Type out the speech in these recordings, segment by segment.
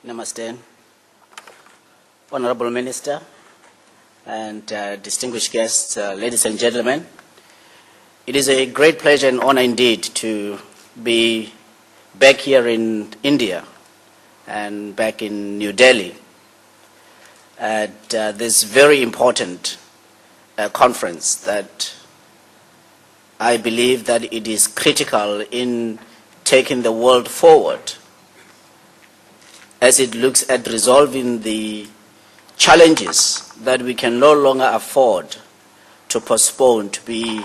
Namaste, Honorable Minister and distinguished guests, ladies and gentlemen. It is a great pleasure and honor indeed to be back here in India and back in New Delhi at this very important conference that I believe that it is critical in taking the world forward as it looks at resolving the challenges that we can no longer afford to postpone to be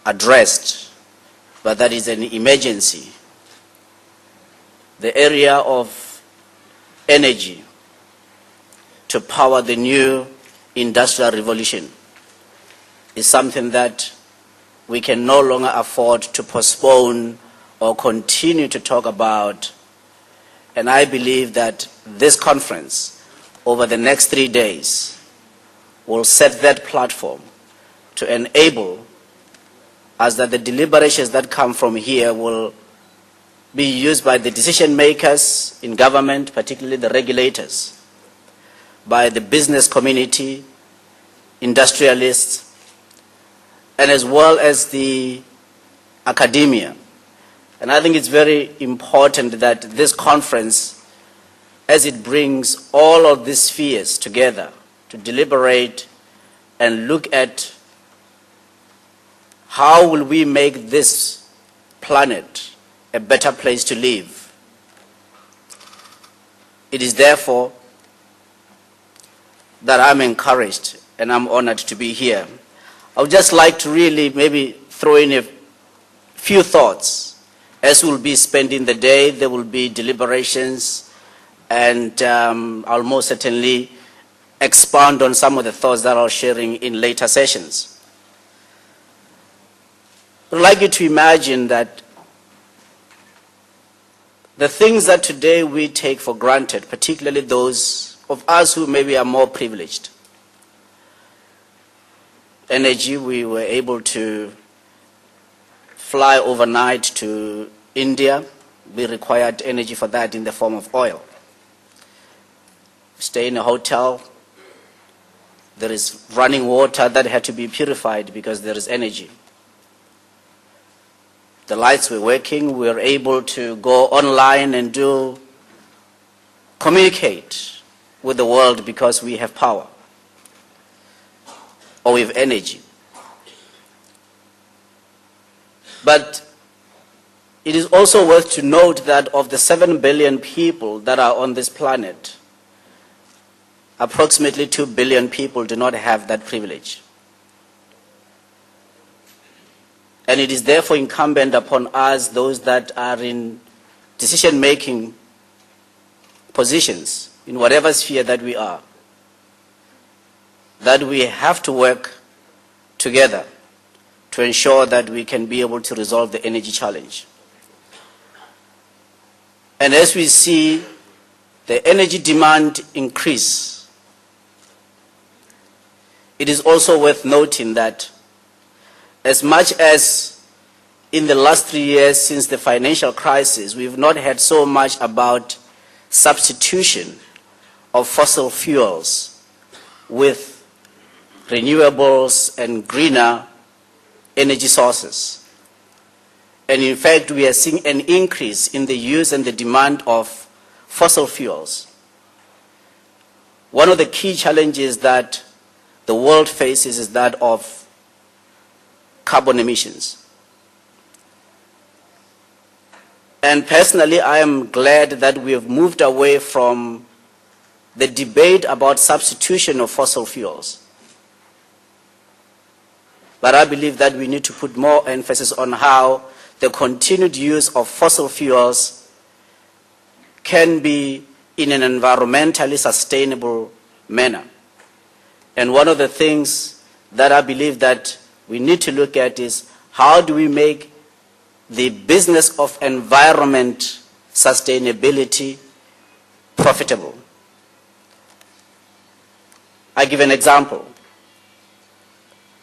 addressed, but that is an emergency. The area of energy to power the new industrial revolution is something that we can no longer afford to postpone or continue to talk about. And I believe that this conference over the next 3 days will set that platform to enable us that the deliberations that come from here will be used by the decision makers in government, particularly the regulators, by the business community, industrialists, and as well as the academia. And I think it's very important that this conference, as it brings all of these spheres together to deliberate and look at how will we make this planet a better place to live. It is therefore that I'm encouraged and I'm honored to be here. I would just like to really maybe throw in a few thoughts. As we'll be spending the day, there will be deliberations, and I'll most certainly expand on some of the thoughts that I'll sharing in later sessions. I'd like you to imagine that the things that today we take for granted, particularly those of us who maybe are more privileged. Energy, we were able to fly overnight to India. We required energy for that in the form of oil. Stay in a hotel. There is running water that had to be purified because there is energy. The lights were working. We were able to go online and communicate with the world because we have power or we have energy. But it is also worth to note that of the 7 billion people that are on this planet, approximately 2 billion people do not have that privilege. And it is therefore incumbent upon us, those that are in decision-making positions, in whatever sphere that we are, that we have to work together to ensure that we can be able to resolve the energy challenge. And as we see the energy demand increase, it is also worth noting that as much as in the last 3 years since the financial crisis, we've not had so much about substitution of fossil fuels with renewables and greener energy sources. And in fact, we are seeing an increase in the use and the demand of fossil fuels. One of the key challenges that the world faces is that of carbon emissions. And personally, I am glad that we have moved away from the debate about substitution of fossil fuels. But I believe that we need to put more emphasis on how the continued use of fossil fuels can be in an environmentally sustainable manner. And one of the things that I believe that we need to look at is how do we make the business of environment sustainability profitable. I give an example.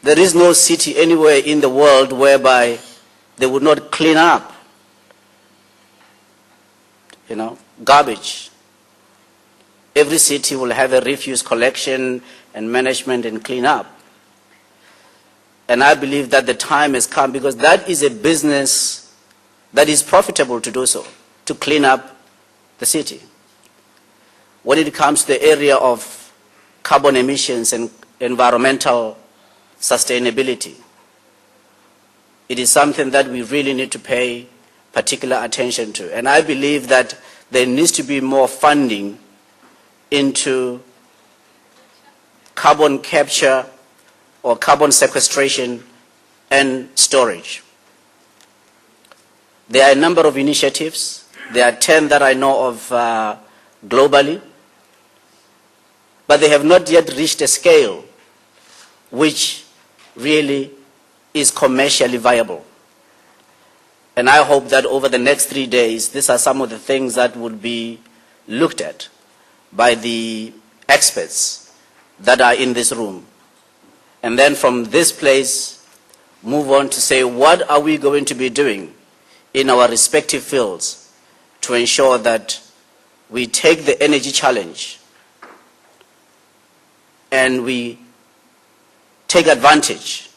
There is no city anywhere in the world whereby they would not clean up, garbage every city will have a refuse collection and management and cleanup. And I believe that the time has come, because that is a business that is profitable to do so, to clean up the city. When it comes to the area of carbon emissions and environmental sustainability, it is something that we really need to pay particular attention to. And I believe that there needs to be more funding into carbon capture or carbon sequestration and storage. There are a number of initiatives. There are 10 that I know of globally, but they have not yet reached a scale which really is commercially viable. And I hope that over the next 3 days, these are some of the things that would be looked at by the experts that are in this room. And then from this place, move on to say, what are we going to be doing in our respective fields to ensure that we take the energy challenge and we take advantage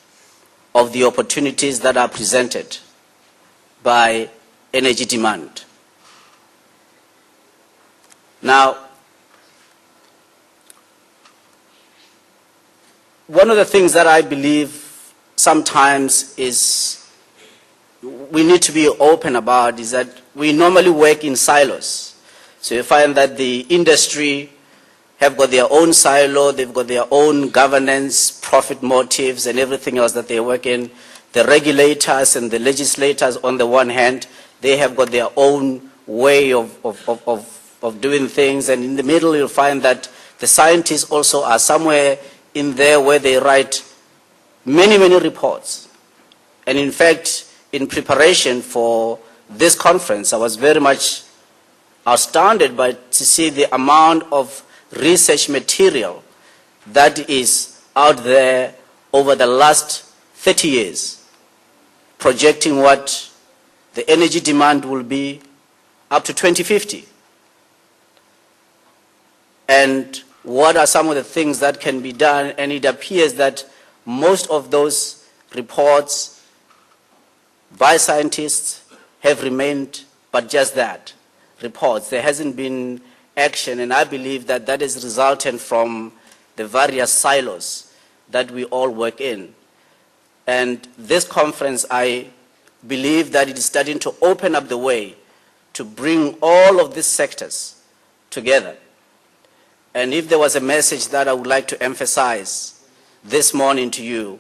of the opportunities that are presented by energy demand. Now, one of the things that I believe sometimes is we need to be open about is that we normally work in silos. So you find that the industry have got their own silo, they've got their own governance, profit motives, and everything else that they work in. The regulators and the legislators, on the one hand, they have got their own way of doing things. And in the middle, you'll find that the scientists also are somewhere in there where they write many, many reports. And in fact, in preparation for this conference, I was very much astounded to see the amount of research material that is out there over the last 30 years, projecting what the energy demand will be up to 2050. And what are some of the things that can be done? And it appears that most of those reports by scientists have remained but just that, reports. There hasn't been action, and I believe that that is resultant from the various silos that we all work in. And this conference, I believe that it is starting to open up the way to bring all of these sectors together. And if there was a message that I would like to emphasize this morning to you,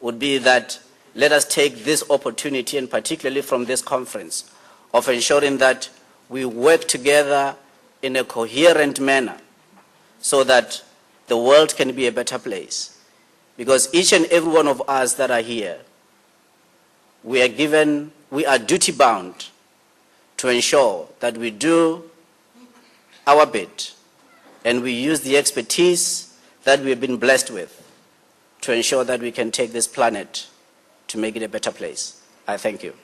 would be that let us take this opportunity, and particularly from this conference, of ensuring that we work together in a coherent manner so that the world can be a better place. Because each and every one of us that are here, we are duty bound to ensure that we do our bit and we use the expertise that we have been blessed with to ensure that we can take this planet to make it a better place. I thank you.